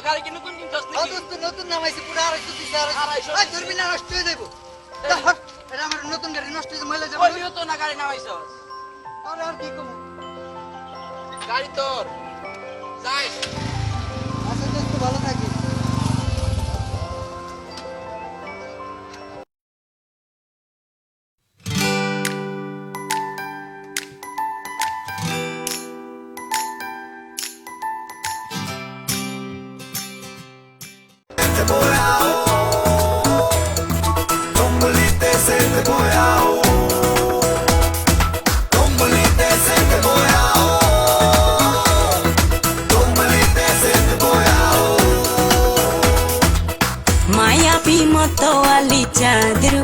গাড়ি কি নতুন কিনছস নাকি? দোস্ত নতুন নামাইছে পুরো 250 দিছে 250 আর ধরবি না নষ্ট হয়ে যাইবো এটা আমার নতুন গাড়ি নষ্ট হয়ে ময়লা যাবে কইলিও তো না গাড়ি নামাইছস। তোর আর কি কম গাড়ি তোর যাইস। আচ্ছা দোস্ত ভালো থাকিস মায়াবী মতো আলি চাঁদের